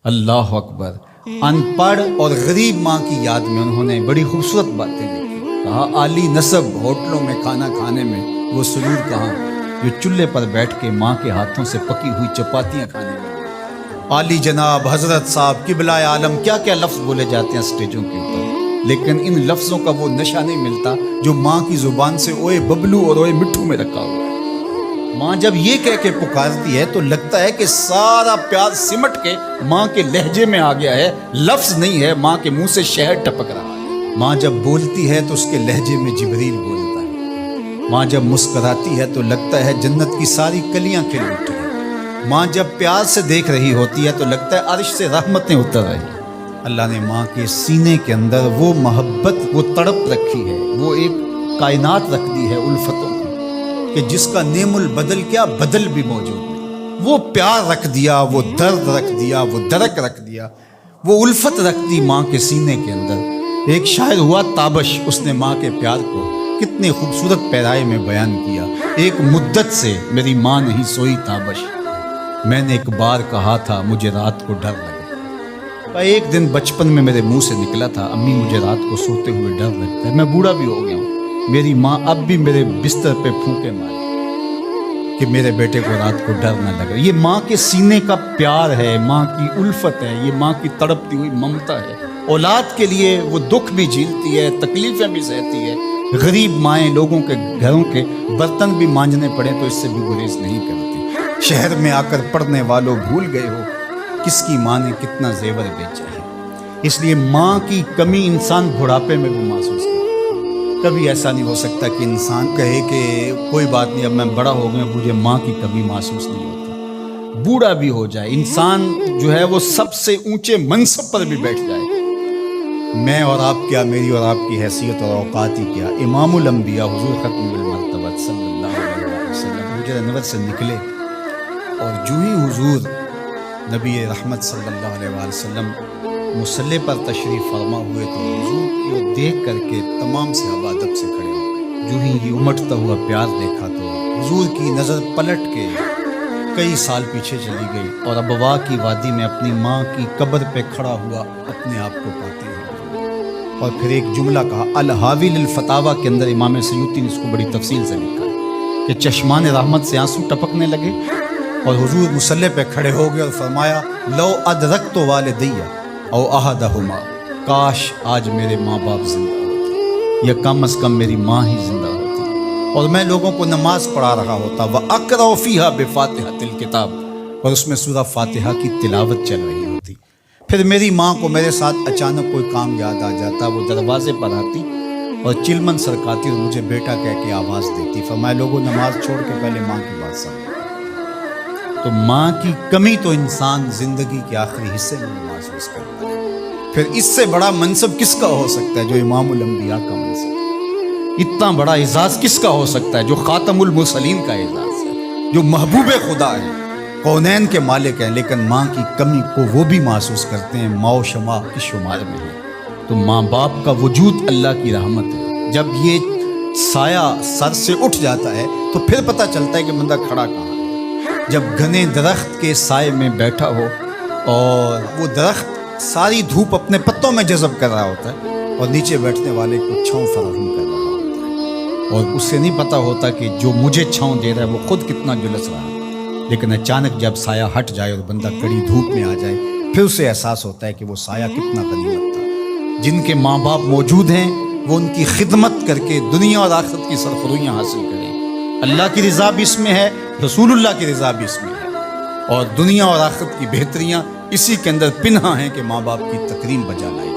اللہ اکبر۔ ان پڑھ اور غریب ماں کی یاد میں انہوں نے بڑی خوبصورت باتیں لکھی۔ کہا عالی نسب ہوٹلوں میں کھانا کھانے میں وہ سرور کہاں جو چولہے پر بیٹھ کے ماں کے ہاتھوں سے پکی ہوئی چپاتیاں کھانے میں۔ عالی جناب، حضرت صاحب، قبلہ عالم، کیا کیا لفظ بولے جاتے ہیں سٹیجوں کے اوپر، لیکن ان لفظوں کا وہ نشہ نہیں ملتا جو ماں کی زبان سے اوئے ببلو اور اوئے مٹھو میں رکھا ہوا ہے۔ ماں جب یہ کہہ کے پکارتی ہے تو لگتا ہے کہ سارا پیار سمٹ کے ماں کے لہجے میں آ گیا ہے، لفظ نہیں ہے، ماں کے منہ سے شہد ٹپک رہا ہے۔ ماں جب بولتی ہے تو اس کے لہجے میں جبریل بولتا ہے۔ ماں جب مسکراتی ہے تو لگتا ہے جنت کی ساری کلیاں کھل اٹھی ہیں۔ ماں جب پیار سے دیکھ رہی ہوتی ہے تو لگتا ہے عرش سے رحمتیں اتر رہی ہیں۔ اللہ نے ماں کے سینے کے اندر وہ محبت، وہ تڑپ رکھی ہے، وہ ایک کائنات رکھ دی ہے الفتوں کہ جس کا نعم البدل کیا بدل بھی موجود نہیں۔ وہ پیار رکھ دیا، وہ درد رکھ دیا، وہ درک رکھ دیا، وہ الفت رکھ دی ماں کے سینے کے اندر۔ ایک شاعر ہوا تابش، اس نے ماں کے پیار کو کتنے خوبصورت پیرائے میں بیان کیا۔ ایک مدت سے میری ماں نہیں سوئی تابش، میں نے ایک بار کہا تھا مجھے رات کو ڈر لگا۔ ایک دن بچپن میں میرے منہ سے نکلا تھا امی مجھے رات کو سوتے ہوئے ڈر لگتا ہے۔ میں بوڑھا بھی ہو گیا ہوں، میری ماں اب بھی میرے بستر پہ پھونکے مارے کہ میرے بیٹے کو رات کو ڈر نہ لگے۔ یہ ماں کے سینے کا پیار ہے، ماں کی الفت ہے، یہ ماں کی تڑپتی ہوئی ممتا ہے۔ اولاد کے لیے وہ دکھ بھی جھیلتی ہے، تکلیفیں بھی سہتی ہے۔ غریب مائیں لوگوں کے گھروں کے برتن بھی مانجنے پڑے تو اس سے بھی گریز نہیں کرتی۔ شہر میں آ کر پڑھنے والوں بھول گئے ہو کس کی ماں نے کتنا زیور بیچا ہے۔ اس لیے ماں کی کمی انسان بڑھاپے میں بھی محسوس کرتا ہے۔ کبھی ایسا نہیں ہو سکتا کہ انسان کہے کہ کوئی بات نہیں اب میں بڑا ہو گیا مجھے ماں کی کمی محسوس نہیں ہوتی۔ بوڑھا بھی ہو جائے انسان جو ہے وہ سب سے اونچے منصب پر بھی بیٹھ جائے، میں اور آپ کیا، میری اور آپ کی حیثیت اور اوقات ہی کیا۔ امام الانبیاء حضور ختم المرتبہ صلی اللہ علیہ وسلم حجرہ انور سے نکلے اور جو ہی حضور نبی رحمت صلی اللہ علیہ وآلہ وسلم مصلی پر تشریف فرما ہوئے تو حضور کو دیکھ کر کے تمام صحابہ ادب سے کھڑے ہو گئے۔ جو ہی یہ امٹتا ہوا پیار دیکھا تو حضور کی نظر پلٹ کے کئی سال پیچھے چلی گئی اور ابوا کی وادی میں اپنی ماں کی قبر پہ کھڑا ہوا اپنے آپ کو پاتے ہیں اور پھر ایک جملہ کہا۔ الحاوی للفتاوی کے اندر امام سیوطی نے اس کو بڑی تفصیل سے لکھا ہے کہ چشمان رحمت سے آنسو ٹپکنے لگے اور حضور مصلی پہ کھڑے ہو گئے اور فرمایا لو ادرکت والدیہ او احدہما، کاش آج میرے ماں باپ زندہ ہوتے یا کم از کم میری ماں ہی زندہ ہوتی اور میں لوگوں کو نماز پڑھا رہا ہوتا۔ وَأَقْرَأُ فِيهَا بِفَاتِحَةِ الْكِتَابِ، اور اس میں سورہ فاتحہ کی تلاوت چل رہی ہوتی۔ پھر میری ماں کو میرے ساتھ اچانک کوئی کام یاد آ جاتا، وہ دروازے پر آتی اور چلمن سرکاتی اور مجھے بیٹا کہہ کے آواز دیتی۔ فرمایا لوگوں نماز چھوڑ کے پہلے ماں کی بات سمجھو۔ تو ماں کی کمی تو انسان زندگی کے آخری حصے میں محسوس کرتا ہے۔ پھر اس سے بڑا منصب کس کا ہو سکتا ہے جو امام الانبیاء کا منصب ہے؟ اتنا بڑا اعزاز کس کا ہو سکتا ہے جو خاتم المرسلین کا اعزاز ہے، جو محبوب خدا ہے، کونین کے مالک ہیں، لیکن ماں کی کمی کو وہ بھی محسوس کرتے ہیں، ماں و شمع کی شمار میں ہے۔ تو ماں باپ کا وجود اللہ کی رحمت ہے۔ جب یہ سایہ سر سے اٹھ جاتا ہے تو پھر پتہ چلتا ہے کہ بندہ کھڑا کہاں ہے۔ جب گھنے درخت کے سائے میں بیٹھا ہو اور وہ درخت ساری دھوپ اپنے پتوں میں جذب کر رہا ہوتا ہے اور نیچے بیٹھنے والے کو چھاؤں فراہم کر رہا ہوتا ہے اور اسے نہیں پتہ ہوتا کہ جو مجھے چھاؤں دے رہا ہے وہ خود کتنا جلس رہا ہے، لیکن اچانک جب سایہ ہٹ جائے اور بندہ کڑی دھوپ میں آ جائے پھر اسے احساس ہوتا ہے کہ وہ سایہ کتنا غنیمت تھا۔ جن کے ماں باپ موجود ہیں وہ ان کی خدمت کر کے دنیا اور آخرت کی سرخرویاں حاصل کریں۔ اللہ کی رضا بھی اس میں ہے، رسول اللہ کی رضا بھی اس میں ہے، اور دنیا اور آخرت کی بہتریاں اسی کے اندر پنہاں ہیں کہ ماں باپ کی تکریم بجا لائی۔